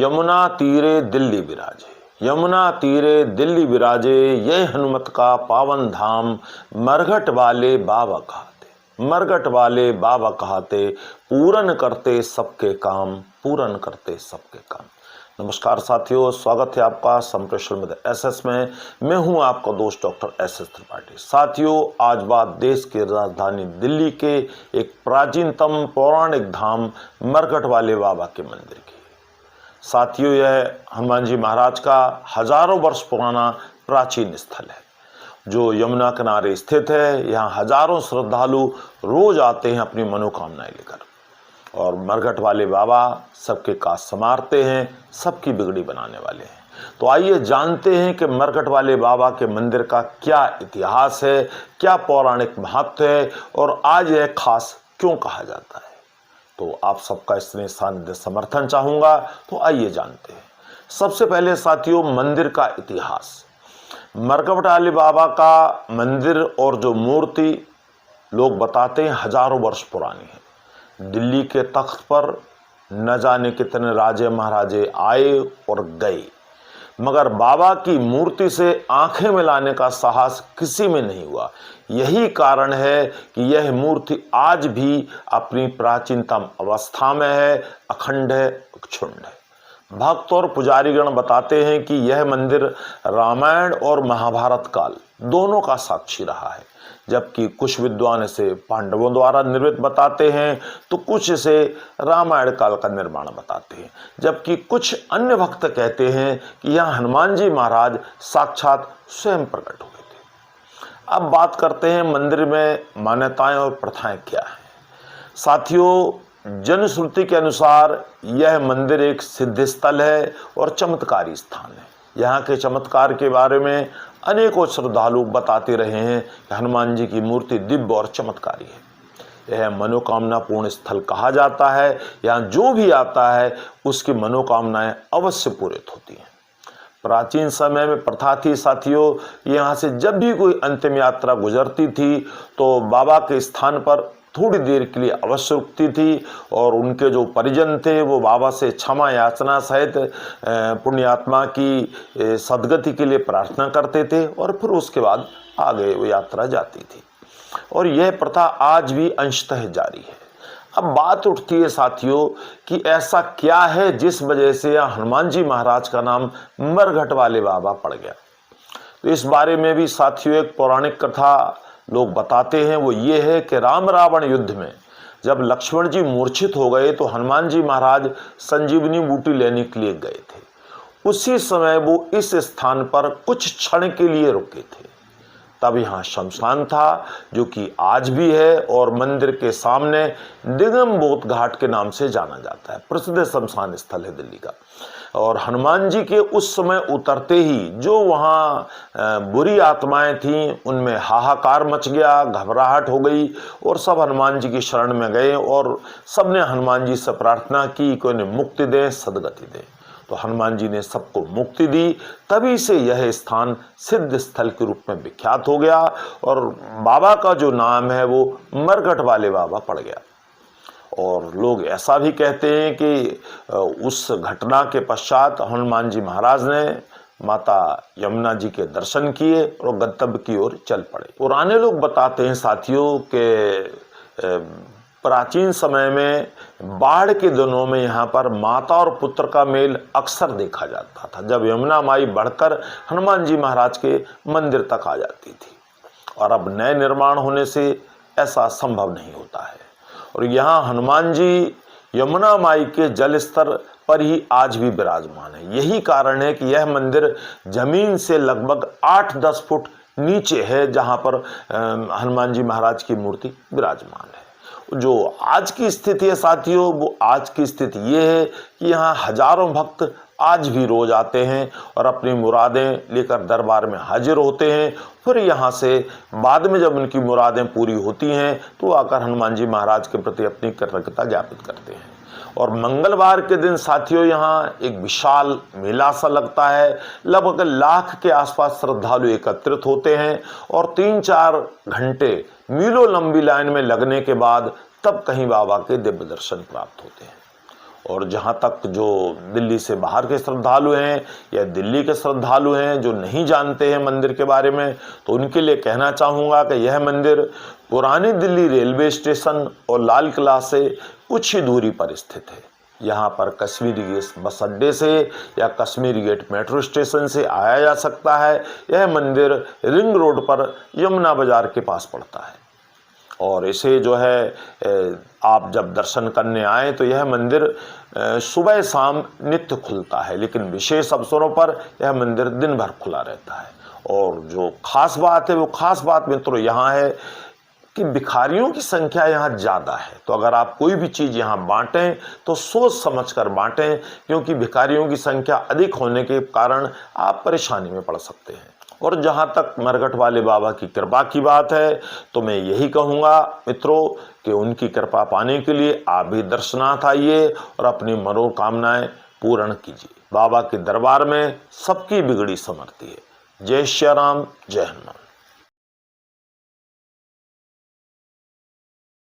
यमुना तीरे दिल्ली विराजे, यमुना तीरे दिल्ली विराजे, ये हनुमत का पावन धाम, मरघट वाले बाबा कहाते, मरघट वाले बाबा कहाते, पूरन करते सबके काम, पूरन करते सबके काम। नमस्कार साथियों, स्वागत है आपका संप्रेषण में एसएस में। मैं हूं आपका दोस्त डॉक्टर एसएस त्रिपाठी। साथियों, आज बात देश की राजधानी दिल्ली के एक प्राचीनतम पौराणिक धाम मरघट वाले बाबा के मंदिर की। साथियों, यह हनुमान जी महाराज का हजारों वर्ष पुराना प्राचीन स्थल है जो यमुना किनारे स्थित है। यहाँ हजारों श्रद्धालु रोज आते हैं अपनी मनोकामनाएं लेकर, और मरघट वाले बाबा सबके काज संवारते हैं, सबकी बिगड़ी बनाने वाले हैं। तो आइए जानते हैं कि मरघट वाले बाबा के मंदिर का क्या इतिहास है, क्या पौराणिक महत्व है और आज यह खास क्यों कहा जाता है। तो आप सबका इसमें सानिध्य समर्थन चाहूँगा, तो आइए जानते हैं। सबसे पहले साथियों, मंदिर का इतिहास। मरघट वाले बाबा का मंदिर और जो मूर्ति लोग बताते हैं हजारों वर्ष पुरानी है। दिल्ली के तख्त पर न जाने कितने राजे महाराजे आए और गए, मगर बाबा की मूर्ति से आंखें मिलाने का साहस किसी में नहीं हुआ। यही कारण है कि यह मूर्ति आज भी अपनी प्राचीनतम अवस्था में है, अखंड है, अक्षुण्ण है। भक्त और पुजारीगण बताते हैं कि यह मंदिर रामायण और महाभारत काल दोनों का साक्षी रहा है, जबकि कुछ विद्वान इसे पांडवों द्वारा निर्मित बताते हैं तो कुछ इसे रामायण काल का निर्माण बताते हैं, जबकि कुछ अन्य भक्त कहते हैं कि यह हनुमान जी महाराज साक्षात स्वयं प्रकट हुए थे। अब बात करते हैं मंदिर में मान्यताएं और प्रथाएं क्या हैं। साथियों, जनश्रुति के अनुसार यह मंदिर एक सिद्ध स्थल है और चमत्कारी स्थान है। यहाँ के चमत्कार के बारे में अनेकों श्रद्धालु बताते रहे हैं कि हनुमान जी की मूर्ति दिव्य और चमत्कारी है। यह मनोकामना पूर्ण स्थल कहा जाता है। यहाँ जो भी आता है उसकी मनोकामनाएं अवश्य पूरित होती हैं। प्राचीन समय में प्रथा थी साथियों, यहाँ से जब भी कोई अंतिम यात्रा गुजरती थी तो बाबा के स्थान पर थोड़ी देर के लिए अवश्य रुकती थी, और उनके जो परिजन थे वो बाबा से क्षमा याचना सहित पुण्यात्मा की सद्गति के लिए प्रार्थना करते थे, और फिर उसके बाद आगे वो यात्रा जाती थी। और यह प्रथा आज भी अंशतः जारी है। अब बात उठती है साथियों कि ऐसा क्या है जिस वजह से हनुमान जी महाराज का नाम मरघट वाले बाबा पड़ गया। तो इस बारे में भी साथियों एक पौराणिक कथा लोग बताते हैं। वो ये है कि राम रावण युद्ध में जब लक्ष्मण जी मूर्छित हो गए तो हनुमान जी महाराज संजीवनी बूटी लेने के लिए गए थे। उसी समय वो इस स्थान पर कुछ क्षण के लिए रुके थे। तब यहाँ शमशान था जो कि आज भी है, और मंदिर के सामने दिगंबोध घाट के नाम से जाना जाता है। प्रसिद्ध शमशान स्थल है दिल्ली का। और हनुमान जी के उस समय उतरते ही जो वहाँ बुरी आत्माएं थीं उनमें हाहाकार मच गया, घबराहट हो गई, और सब हनुमान जी की शरण में गए और सब ने हनुमान जी से प्रार्थना की कि उन्हें मुक्ति दें, सद्गति दें। तो हनुमान जी ने सबको मुक्ति दी। तभी से यह स्थान सिद्ध स्थल के रूप में विख्यात हो गया, और बाबा का जो नाम है वो मरघट वाले बाबा पड़ गया। और लोग ऐसा भी कहते हैं कि उस घटना के पश्चात हनुमान जी महाराज ने माता यमुना जी के दर्शन किए और गंतव्य की ओर चल पड़े। पुराने लोग बताते हैं साथियों कि प्राचीन समय में बाढ़ के दिनों में यहाँ पर माता और पुत्र का मेल अक्सर देखा जाता था, जब यमुना माई बढ़कर हनुमान जी महाराज के मंदिर तक आ जाती थी। और अब नए निर्माण होने से ऐसा संभव नहीं होता है। और यहाँ हनुमान जी यमुना माई के जल स्तर पर ही आज भी विराजमान है। यही कारण है कि यह मंदिर जमीन से लगभग 8-10 फुट नीचे है, जहाँ पर हनुमान जी महाराज की मूर्ति विराजमान है। जो आज की स्थिति है साथियों, वो आज की स्थिति ये है कि यहाँ हजारों भक्त आज भी रोज आते हैं और अपनी मुरादें लेकर दरबार में हाजिर होते हैं। फिर यहाँ से बाद में जब उनकी मुरादें पूरी होती हैं तो आकर हनुमान जी महाराज के प्रति अपनी कृतज्ञता ज्ञापित करते हैं। और मंगलवार के दिन साथियों यहाँ एक विशाल मेला सा लगता है। लगभग 1 लाख के आसपास श्रद्धालु एकत्रित होते हैं और 3-4 घंटे मीलों लंबी लाइन में लगने के बाद तब कहीं बाबा के दिव्य दर्शन प्राप्त होते हैं। और जहाँ तक जो दिल्ली से बाहर के श्रद्धालु हैं या दिल्ली के श्रद्धालु हैं जो नहीं जानते हैं मंदिर के बारे में, तो उनके लिए कहना चाहूँगा कि यह मंदिर पुरानी दिल्ली रेलवे स्टेशन और लाल किला से कुछ ही दूरी पर स्थित है। यहाँ पर कश्मीरी गेट बस अड्डे से या कश्मीरी गेट मेट्रो स्टेशन से आया जा सकता है। यह मंदिर रिंग रोड पर यमुना बाजार के पास पड़ता है और इसे जो है आप जब दर्शन करने आए तो यह मंदिर सुबह शाम नित्य खुलता है, लेकिन विशेष अवसरों पर यह मंदिर दिन भर खुला रहता है। और जो खास बात है वो खास बात मित्रों यहाँ है कि भिखारियों की संख्या यहाँ ज़्यादा है। तो अगर आप कोई भी चीज़ यहाँ बांटें तो सोच समझ कर बांटें, क्योंकि भिखारियों की संख्या अधिक होने के कारण आप परेशानी में पड़ सकते हैं। और जहाँ तक मरघट वाले बाबा की कृपा की बात है तो मैं यही कहूँगा मित्रों कि उनकी कृपा पाने के लिए आप भी दर्शनार्थ आइए और अपनी मनोकामनाएं पूर्ण कीजिए। बाबा के दरबार में सबकी बिगड़ी समर्थ है। जय श्री राम, जय हनुमान।